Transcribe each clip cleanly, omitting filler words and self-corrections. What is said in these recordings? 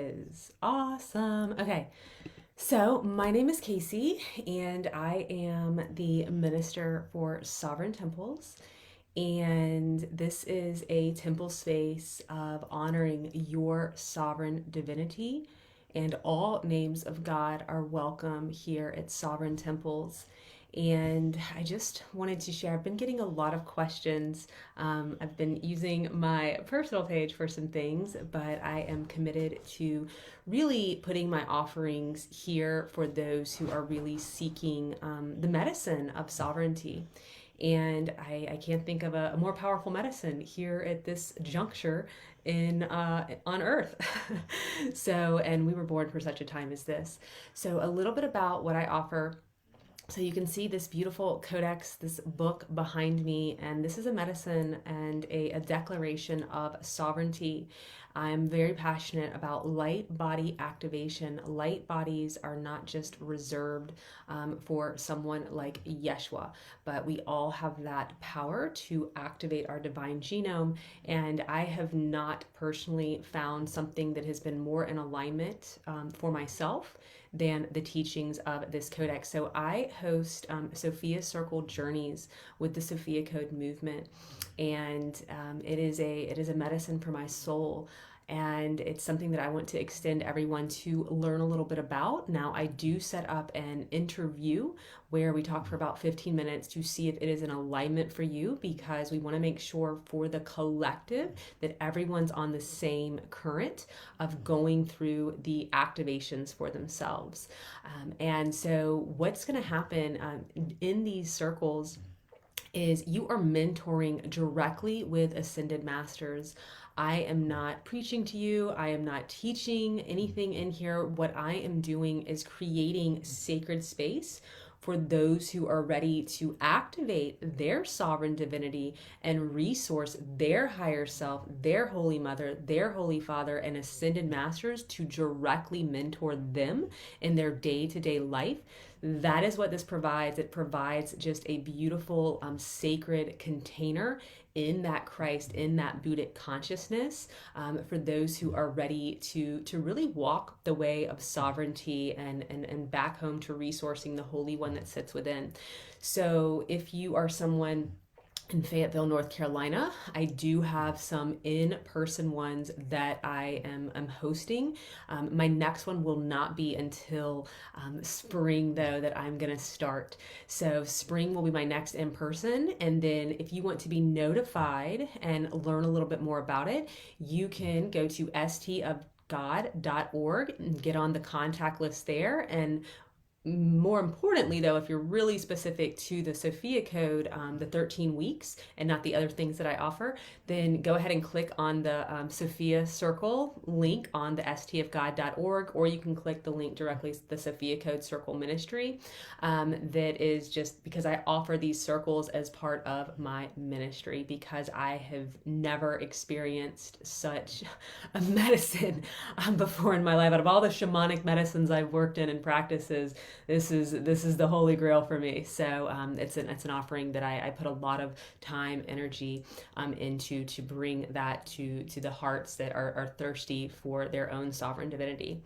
Is awesome. Okay, so my name is Casey, and I am the minister for Sovereign Temples. And this is a temple space of honoring your sovereign divinity, and all names of God are welcome here at Sovereign Temples. And I just wanted to share. I've been getting a lot of questions. I've been using my personal page for some things, but I am committed to really putting my offerings here for those who are really seeking the medicine of sovereignty. And I can't think of a more powerful medicine here at this juncture in on earth. So, and we were born for such a time as this. So, a little bit about what I offer. So you can see this beautiful codex, this book behind me, and this is a medicine and a declaration of sovereignty. I'm very passionate about light body activation. Light bodies are not just reserved for someone like Yeshua, but we all have that power to activate our divine genome. And I have not personally found something that has been more in alignment for myself than the teachings of this codex. So I host Sophia Circle Journeys with the Sophia Code movement, and it is a medicine for my soul. And it's something that I want to extend everyone to learn a little bit about. Now, I do set up an interview where we talk for about 15 minutes to see if it is in alignment for you, because we want to make sure for the collective that everyone's on the same current of going through the activations for themselves. And so what's going to happen in these circles is you are mentoring directly with ascended masters. I am not preaching to you. I am not teaching anything in here. What I am doing is creating sacred space for those who are ready to activate their sovereign divinity and resource their higher self, their Holy Mother, their Holy Father, and ascended masters to directly mentor them in their day-to-day life. That is what this provides. It provides just a beautiful, sacred container in that Christ, in that Buddhic consciousness, for those who are ready to really walk the way of sovereignty and back home to resourcing the Holy One that sits within. So if you are someone in Fayetteville, North Carolina, I do have some in-person ones that I am hosting. My next one will not be until spring, though, that I'm going to start. So spring will be my next in-person. And then if you want to be notified and learn a little bit more about it, you can go to stofgod.org and get on the contact list there. And more importantly, though, if you're really specific to the Sophia Code, the 13 weeks, and not the other things that I offer, then go ahead and click on the Sophia Circle link on the stofgod.org, or you can click the link directly to the Sophia Code Circle Ministry. That is just because I offer these circles as part of my ministry, because I have never experienced such a medicine before in my life. Out of all the shamanic medicines I've worked in and practices, this is the holy grail for me. So it's an offering that I put a lot of time, energy into to bring that to the hearts that are thirsty for their own sovereign divinity.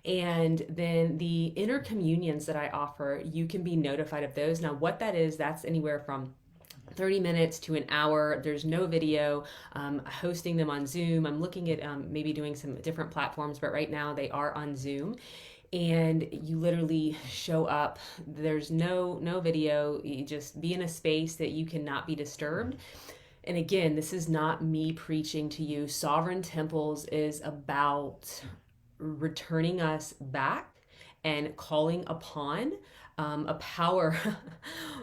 And then the inner communions that I offer, you can be notified of those. Now, what that is, that's anywhere from 30 minutes to an hour. There's no video. Hosting them on Zoom. I'm looking at maybe doing some different platforms, but right now they are on Zoom. And you literally show up. There's no video. You just be in a space that you cannot be disturbed. And again, this is not me preaching to you. Sovereign Temples is about returning us back and calling upon a power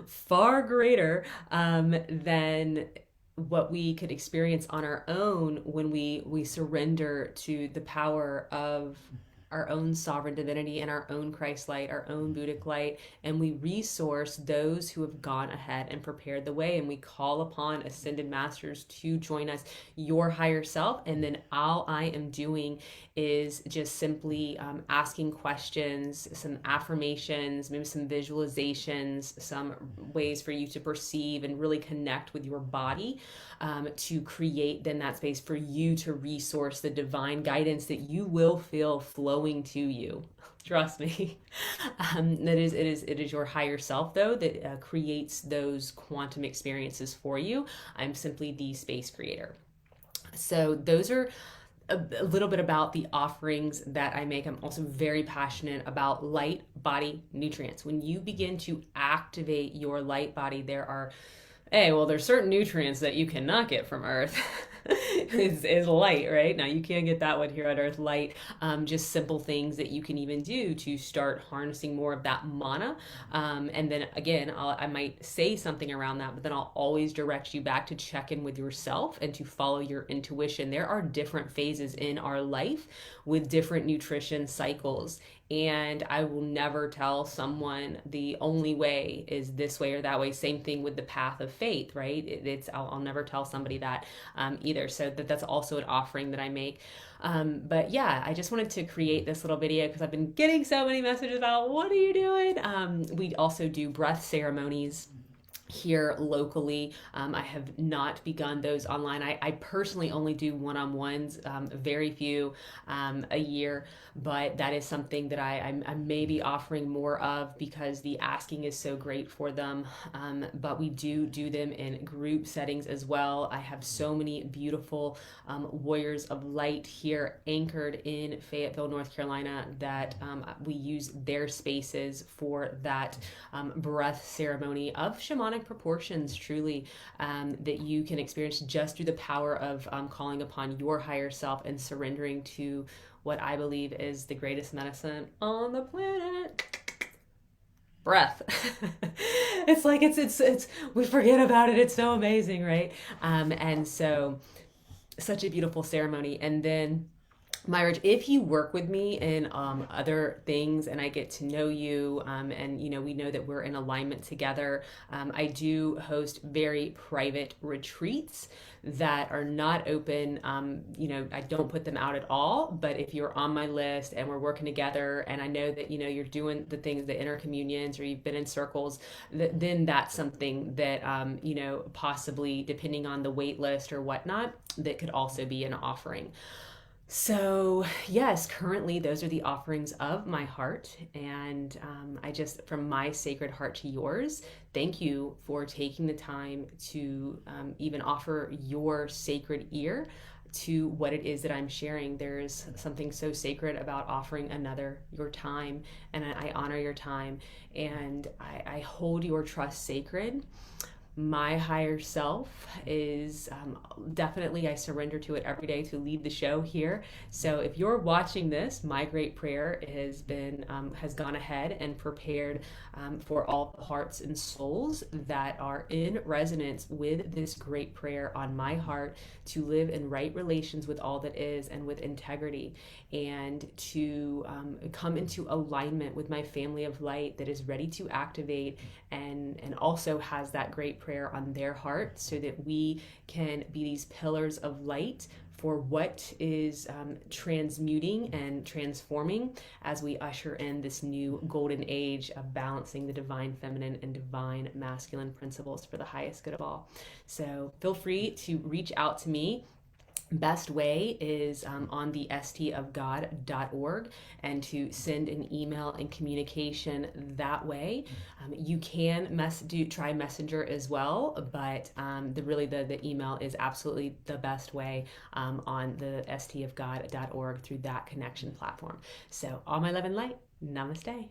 far greater than what we could experience on our own when we surrender to the power of our own sovereign divinity and our own Christ light, our own Buddhic light, and we resource those who have gone ahead and prepared the way, and we call upon ascended masters to join us, your higher self. And then all I am doing is just simply asking questions, some affirmations, maybe some visualizations, some ways for you to perceive and really connect with your body, to create then that space for you to resource the divine guidance that you will feel flowing to you. Trust me. It is your higher self though that creates those quantum experiences for you. I'm simply the space creator. So those are a little bit about the offerings that I make. I'm also very passionate about light body nutrients. When you begin to activate your light body, there's certain nutrients that you cannot get from Earth. is light, right? Now you can't get that one here on Earth. Light, just simple things that you can even do to start harnessing more of that mana. And then again, I might say something around that, but then I'll always direct you back to check in with yourself and to follow your intuition. There are different phases in our life with different nutrition cycles. And I will never tell someone the only way is this way or that way. Same thing with the path of faith, right? I'll never tell somebody that either. So that's also an offering that I make. But yeah, I just wanted to create this little video because I've been getting so many messages about what are you doing? We also do breath ceremonies here locally. I have not begun those online. I personally only do one-on-ones, very few a year, but that is something that I may be offering more of because the asking is so great for them. But we do them in group settings as well. I have so many beautiful warriors of light here anchored in Fayetteville, North Carolina, that we use their spaces for that breath ceremony of shamanic proportions, truly, that you can experience just through the power of calling upon your higher self and surrendering to what I believe is the greatest medicine on the planet. Breath. It's like it's we forget about it. It's so amazing, right? And so such a beautiful ceremony. And then Myridge, if you work with me in other things and I get to know you, and we know that we're in alignment together, I do host very private retreats that are not open. I don't put them out at all, but if you're on my list and we're working together and I know that, you're doing the things, the intercommunions, or you've been in circles, then that's something that, possibly depending on the wait list or whatnot, that could also be an offering. So yes, currently those are the offerings of my heart. And I just, from my sacred heart to yours, thank you for taking the time to even offer your sacred ear to what it is that I'm sharing. There's something so sacred about offering another your time, and I honor your time, and I hold your trust sacred. My higher self is definitely, I surrender to it every day to lead the show here. So if you're watching this, my great prayer has gone ahead and prepared for all the hearts and souls that are in resonance with this great prayer on my heart, to live in right relations with all that is and with integrity, and to come into alignment with my family of light that is ready to activate and also has that great prayer on their heart, so that we can be these pillars of light for what is transmuting and transforming as we usher in this new golden age of balancing the divine feminine and divine masculine principles for the highest good of all. So feel free to reach out to me. Best way is on the stofgod.org, and to send an email and communication that way. You can try Messenger as well, but the email is absolutely the best way on the stofgod.org through that connection platform. So all my love and light. Namaste.